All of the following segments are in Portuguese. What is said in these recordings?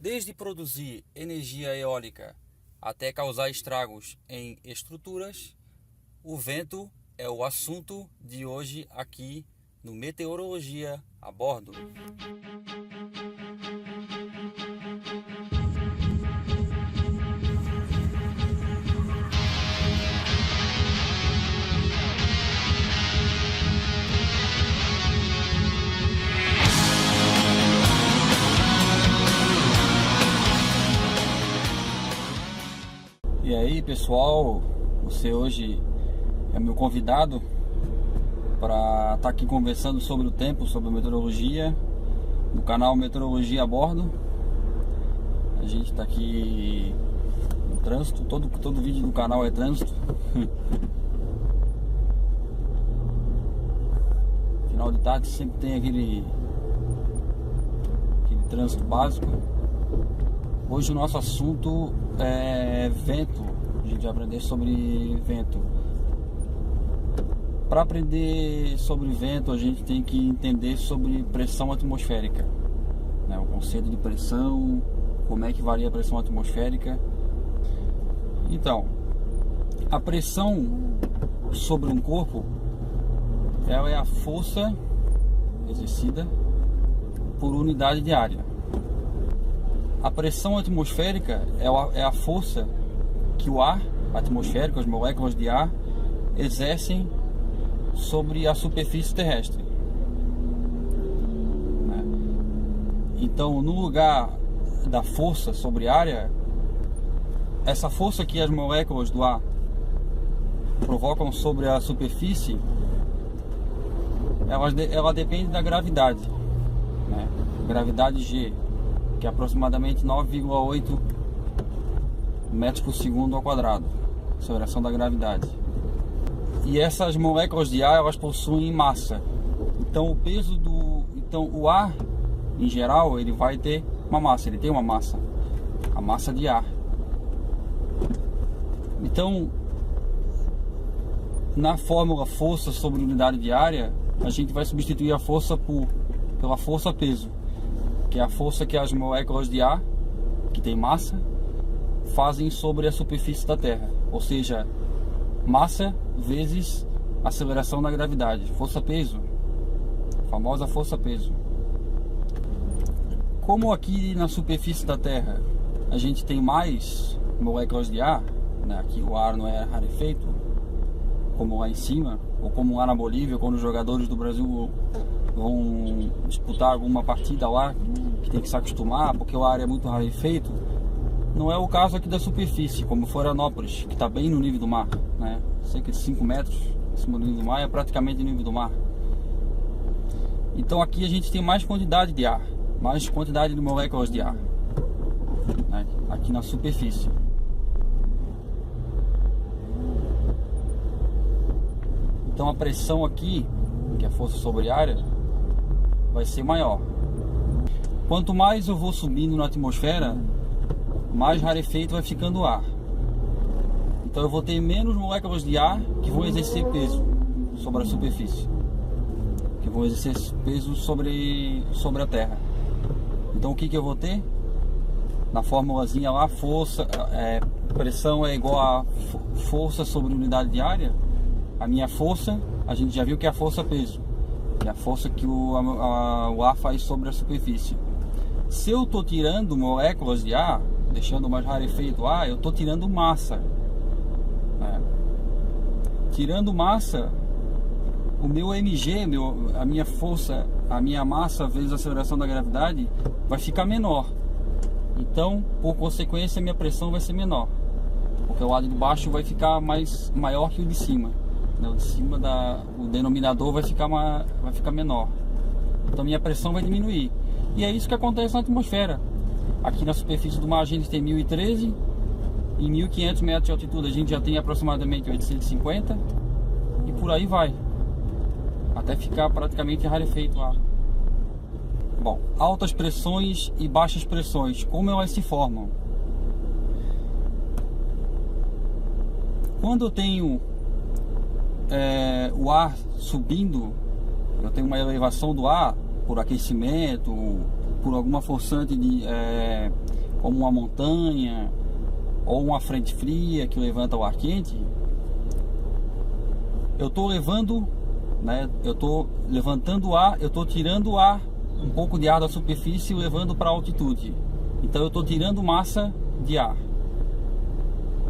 Desde produzir energia eólica até causar estragos em estruturas, o vento é o assunto de hoje aqui no Meteorologia a Bordo. E aí, pessoal, você hoje é meu convidado para estar aqui conversando sobre o tempo, sobre meteorologia, no canal Meteorologia a Bordo. A gente está aqui no trânsito, todo vídeo do canal é trânsito. Final de tarde sempre tem aquele trânsito básico. Hoje o nosso assunto é vento. A gente vai aprender sobre vento. Para aprender sobre vento, a gente tem que entender sobre pressão atmosférica, né? O conceito de pressão, como é que varia a pressão atmosférica. Então, a pressão sobre um corpo, ela é a força exercida por unidade de área. A pressão atmosférica é a força que o ar atmosférico, as moléculas de ar, exercem sobre a superfície terrestre. Então, no lugar da força sobre a área, essa força que as moléculas do ar provocam sobre a superfície, ela depende da gravidade, né? Gravidade G, que é aproximadamente 9,8 metros por segundo ao quadrado, aceleração da gravidade. E essas moléculas de ar, elas possuem massa. Então o ar em geral, ele vai ter uma massa, ele tem uma massa, a massa de ar. Então, na fórmula força sobre unidade de área, a gente vai substituir a força pela força peso, que é a força que as moléculas de ar, que tem massa, fazem sobre a superfície da Terra. Ou seja, massa vezes aceleração da gravidade. Força-peso, a famosa força-peso. Como aqui na superfície da Terra a gente tem mais moléculas de ar, né? Aqui o ar não é rarefeito, como lá em cima, ou como lá na Bolívia, quando os jogadores do Brasil vão disputar alguma partida lá, que tem que se acostumar, porque o ar é muito rarefeito. Não é o caso aqui da superfície, como Florianópolis, que está bem no nível do mar, né? Cerca de 5 metros acima do nível do mar, é praticamente no nível do mar. Então aqui a gente tem mais quantidade de ar, mais quantidade de moléculas de ar, né? Aqui na superfície. Então a pressão aqui, que é a força sobre a área, vai ser maior. Quanto mais eu vou subindo na atmosfera, mais rarefeito vai ficando o ar. Então eu vou ter menos moléculas de ar que vão exercer peso sobre a superfície, que vão exercer peso sobre a Terra. Então o que eu vou ter? Na formulazinha lá, pressão é igual a força sobre unidade de área. A minha força, a gente já viu que é a força peso, que é a força que o ar faz sobre a superfície. Se eu estou tirando moléculas de ar, deixando mais rarefeito o ar, eu estou tirando massa, né? Tirando massa, o meu mg, a minha força, a minha massa vezes a aceleração da gravidade vai ficar menor. Então, por consequência, a minha pressão vai ser menor, porque o lado de baixo vai ficar maior que o de cima. O de cima o denominador vai ficar menor. Então minha pressão vai diminuir. E é isso que acontece na atmosfera. Aqui na superfície do mar a gente tem 1013, em 1500 metros de altitude a gente já tem aproximadamente 850, e por aí vai, até ficar praticamente rarefeito o ar. Bom, altas pressões e baixas pressões, como elas se formam? Quando eu tenho o ar subindo, eu tenho uma elevação do ar, por aquecimento, por alguma forçante como uma montanha ou uma frente fria que levanta o ar quente, eu estou levando, né, eu estou levantando o ar, eu estou tirando o ar, um pouco de ar da superfície e levando para a altitude. Então eu estou tirando massa de ar.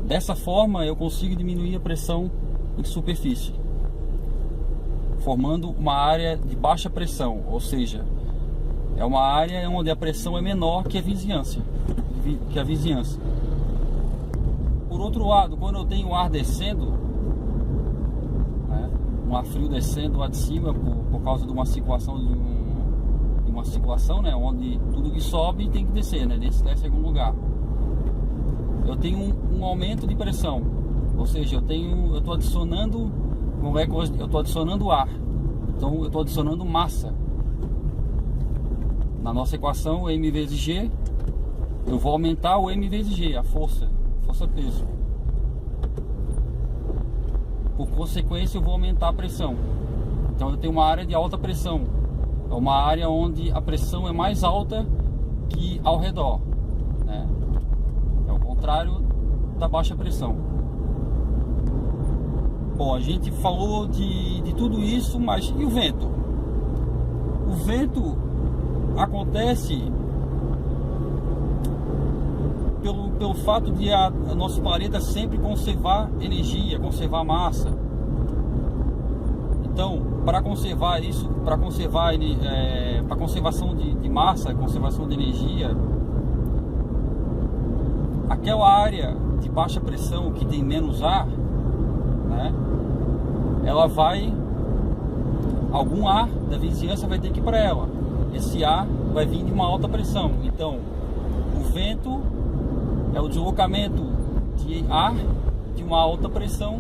Dessa forma eu consigo diminuir a pressão em superfície, formando uma área de baixa pressão, ou seja, é uma área onde a pressão é menor que a vizinhança. Por outro lado, quando eu tenho o ar descendo, né, um ar frio descendo lá de cima por causa de uma circulação né, onde tudo que sobe tem que descer, né, desce em algum lugar. Eu tenho um aumento de pressão, ou seja, eu estou adicionando ar, então eu estou adicionando massa. Na nossa equação M vezes G, eu vou aumentar o M vezes G, a força-peso. Por consequência, eu vou aumentar a pressão. Então eu tenho uma área de alta pressão, é uma área onde a pressão é mais alta que ao redor, né? É o contrário da baixa pressão. Bom, a gente falou de tudo isso, mas e o vento? O vento acontece pelo fato de nosso planeta sempre conservar energia, conservar massa. Então, para conservar isso, para conservação de massa, conservação de energia, aquela área de baixa pressão que tem menos ar, né, algum ar da vizinhança vai ter que ir para ela. Esse ar vai vir de uma alta pressão. Então, o vento é o deslocamento de ar de uma alta pressão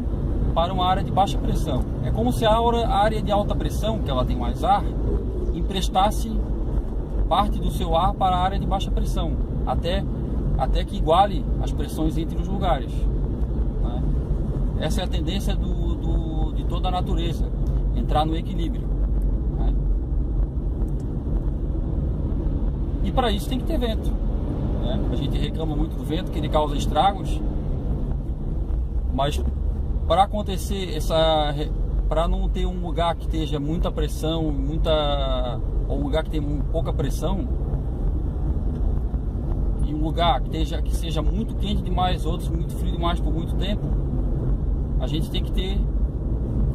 para uma área de baixa pressão. É como se a área de alta pressão, que ela tem mais ar, emprestasse parte do seu ar para a área de baixa pressão, até que iguale as pressões entre os lugares, né? Essa é a tendência de toda a natureza, entrar no equilíbrio, né? E para isso tem que ter vento, né? A gente reclama muito do vento, que ele causa estragos, mas para acontecer para não ter um lugar que esteja muita pressão, ou um lugar que tem pouca pressão, e um lugar que seja muito quente demais, outros muito frio demais por muito tempo, a gente tem que ter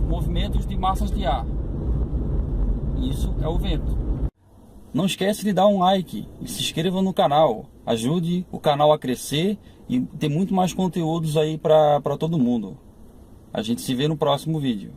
movimentos de massas de ar. Isso é o vento. Não esquece de dar um like e se inscreva no canal. Ajude o canal a crescer e ter muito mais conteúdos aí para todo mundo. A gente se vê no próximo vídeo.